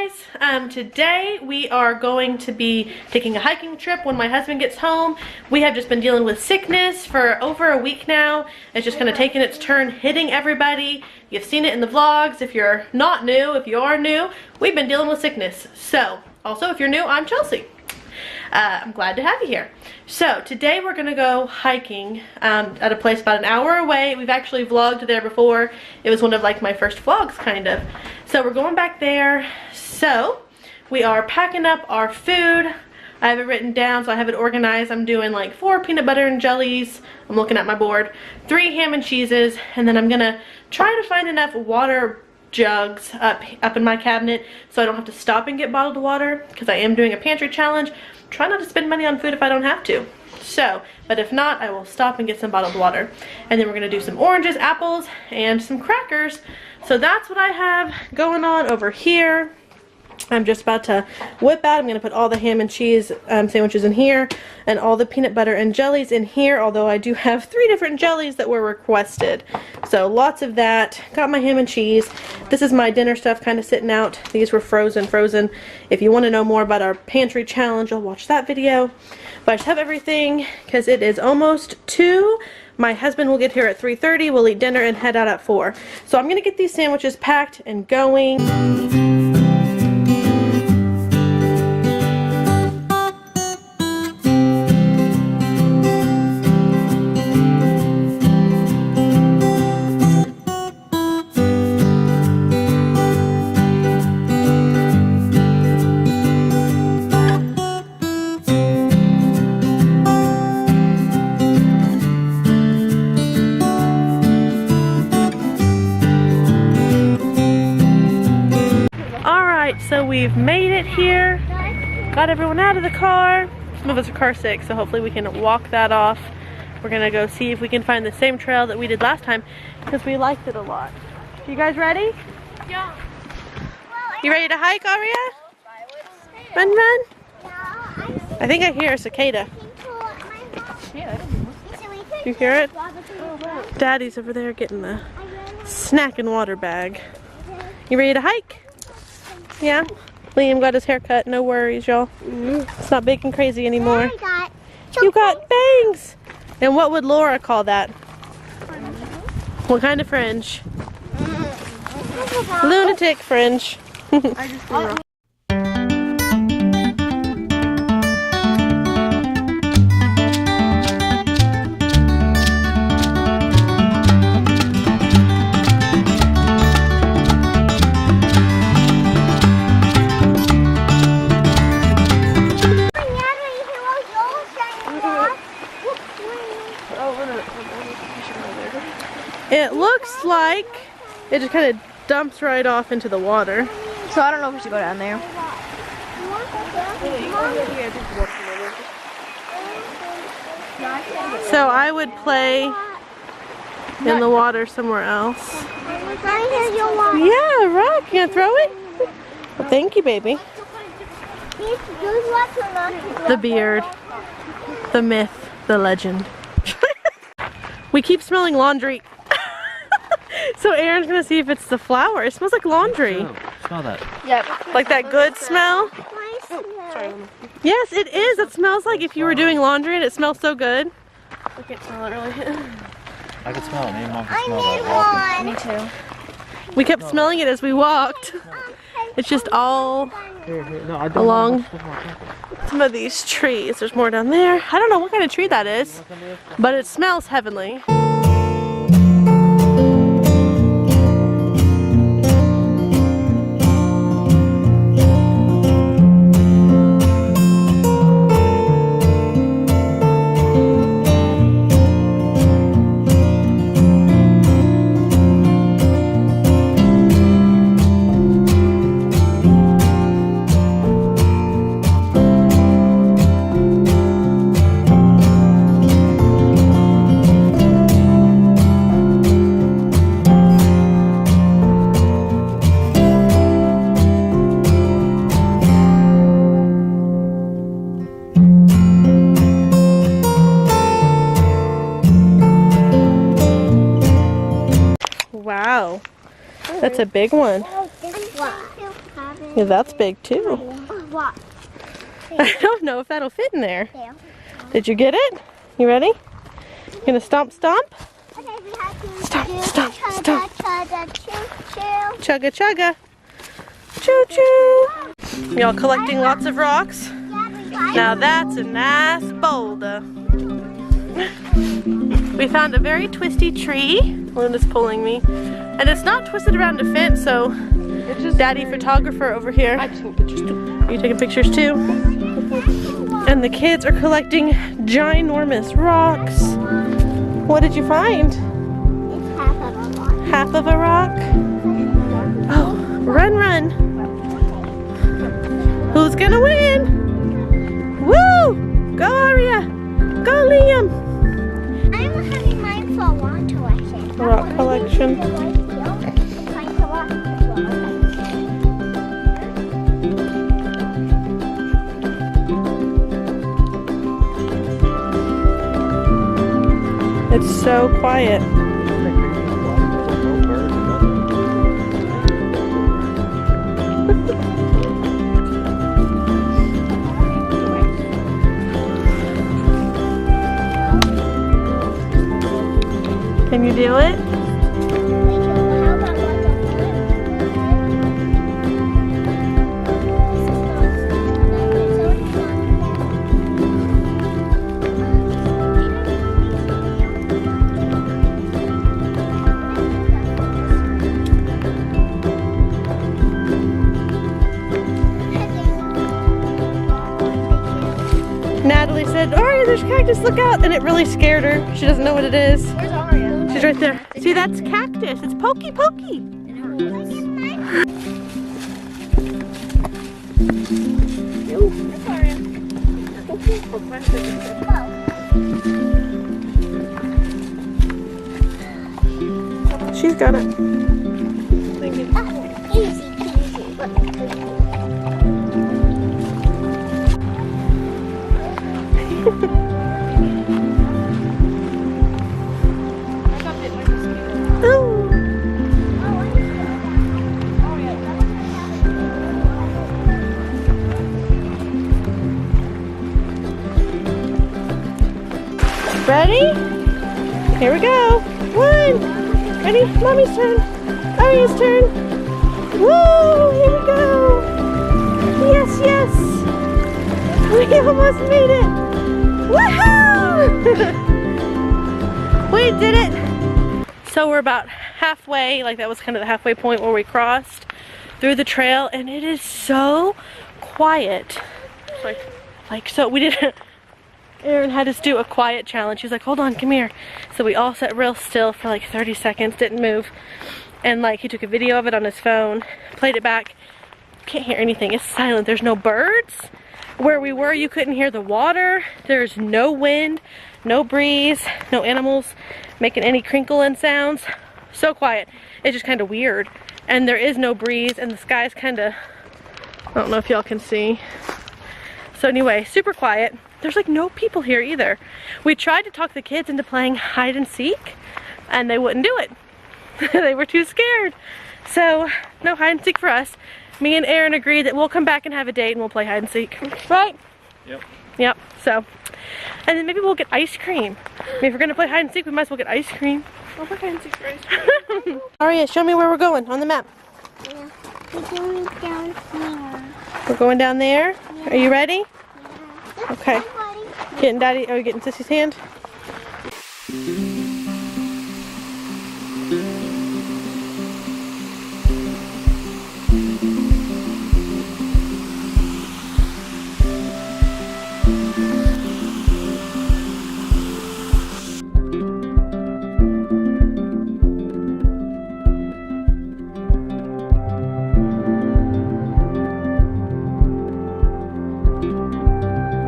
guys, today we are going to be taking a hiking trip when my husband gets home. We have just been dealing with sickness for over a week now. It's just kind of taking its turn hitting everybody. You've seen it in the vlogs. If you're not new, if you are new, we've been dealing with sickness. So, also if you're new, I'm Chelsea. I'm glad to have you here. So today we're gonna go hiking at a place about an hour away. We've actually vlogged there before. It was one of like my first vlogs kind of. So we're going back there. So we are packing up our food. I have it written down, so I have it organized. I'm doing like 4 peanut butter and jellies. I'm looking at my board. 3 ham and cheeses, and then I'm gonna try to find enough water jugs up in my cabinet so I don't have to stop and get bottled water, because I am doing a pantry challenge. Try not to spend money on food if I don't have to. So, but if not, I will stop and get some bottled water. And then we're gonna do some oranges, apples, and some crackers. So that's what I have going on over here. I'm just about to whip out. I'm going to put all the ham and cheese sandwiches in here and all the peanut butter and jellies in here, although I do have 3 different jellies that were requested. So lots of that. Got my ham and cheese. This is my dinner stuff kind of sitting out. These were frozen. If you want to know more about our pantry challenge, I'll watch that video. But I just have everything because it is almost 2. My husband will get here at 3:30. We'll eat dinner and head out at 4. So I'm going to get these sandwiches packed and going. So we've made it here, got everyone out of the car. Some of us are car sick, so hopefully we can walk that off. We're gonna go see if we can find the same trail that we did last time, because we liked it a lot. You guys ready? Yeah. You ready to hike, Aria? Run, run. I think I hear a cicada. You hear it? Daddy's over there getting the snack and water bag. You ready to hike? Yeah, Liam got his hair cut, no worries, y'all. It's not big and crazy anymore. You got bangs! And what would Laura call that? What kind of fringe? Lunatic fringe. I just threw it. It looks like it just kind of dumps right off into the water. So I don't know if we should go down there. So I would play in the water somewhere else. Yeah, rock. You gonna throw it? Well, thank you, baby. The beard, the myth, the legend. We keep smelling laundry. So Aaron's gonna see if it's the flour. It smells like laundry. Smell that. Yep. Like that good smell? Yes, it is. It smells like if you were doing laundry and it smells so good. I can't smell it really. I can smell it. Me and Mom can smell that walking. Me too. We kept smelling it as we walked. It's just all along some of these trees. There's more down there. I don't know what kind of tree that is, but it smells heavenly. Wow, that's a big one. Yeah, that's big too. What? I don't know if that'll fit in there. Yeah. Did you get it? You ready? You gonna stomp stomp? Okay, we have to Stomp, do stomp, stomp. chugga. Chugga chugga. Choo choo. Y'all collecting lots of rocks? Now that's a nice boulder. We found a very twisty tree. Luna's pulling me. And it's not twisted around a fence, so Daddy photographer over here. I took pictures too. Are you taking pictures too? And the kids are collecting ginormous rocks. What did you find? It's half of a rock. Half of a rock? Oh, run, run. Who's gonna win? Woo! Go, Aria. Go, Liam. I'm having mine for a rock collection. Rock collection. It's so quiet. Can you do it? Natalie said, Aria, there's cactus, look out. And it really scared her. She doesn't know what it is. Where's Aria? She's right there. See, that's cactus. It's pokey pokey. She's got it. Easy peasy. Ready? Here we go. 1. Ready? Mommy's turn. Aria's turn. Woo! Here we go. Yes, yes. We almost made it. Woohoo! We did it. So we're about halfway, like that was kind of the halfway point where we crossed through the trail, and it is so quiet. Like so we didn't. Aaron had us do a quiet challenge. He was like, hold on, come here. So we all sat real still for like 30 seconds, didn't move. And like he took a video of it on his phone, played it back. Can't hear anything, it's silent. There's no birds. Where we were, you couldn't hear the water. There's no wind, no breeze, no animals making any crinkling sounds. So quiet. It's just kind of weird. And there is no breeze, and the sky's kind of, I don't know if y'all can see. So anyway, super quiet. There's like no people here either. We tried to talk the kids into playing hide and seek, and they wouldn't do it. They were too scared. So no hide and seek for us. Me and Aaron agreed that we'll come back and have a date and we'll play hide and seek. Right? Yep. Yep. So, and then maybe we'll get ice cream. I mean, if we're gonna play hide and seek, we might as well get ice cream. I'll play hide and seek for ice cream. Aria, show me where we're going on the map. Yeah. We're going down here. We're going down there. Yeah. Are you ready? Yeah. Okay. Getting Daddy, are we getting Sissy's hand?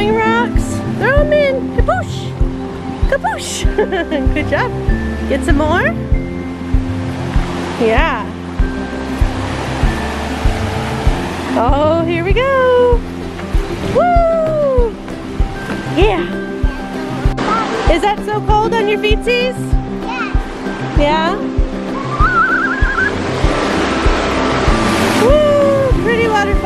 Rocks, throw them in, kaboosh, kaboosh. Good job. Get some more? Yeah. Oh, here we go. Woo! Yeah. Is that so cold on your feetsies? Yeah? Woo! Pretty waterfall.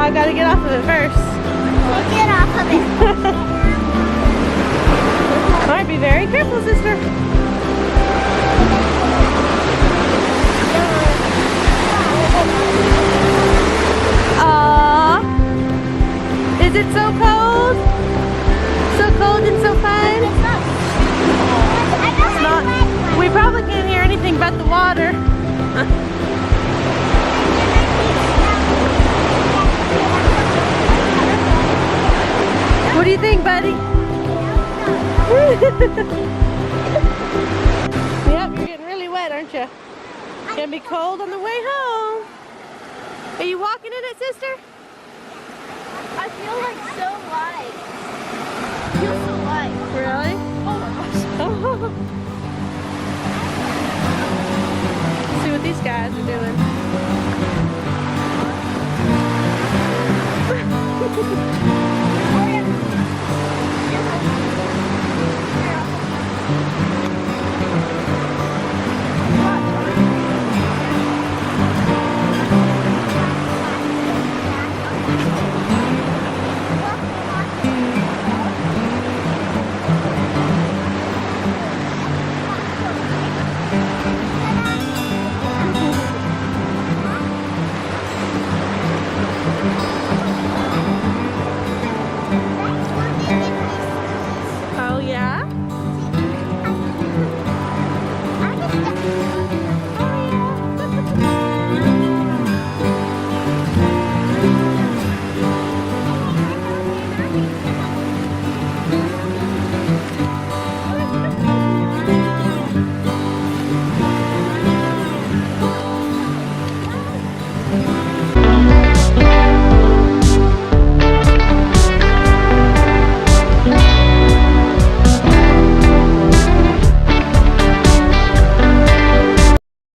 I gotta get off of it first. We'll get off of it. Alright, be very careful, sister. Aww. Is it so cold? So cold and so fun? It's not. We probably can't hear anything but the water. What do you think, buddy? Yep, you're getting really wet, aren't you? Gonna be cold on the way home. Are you walking in it, sister? I feel like so light. I feel so light. Really? Oh my gosh. See what these guys are doing.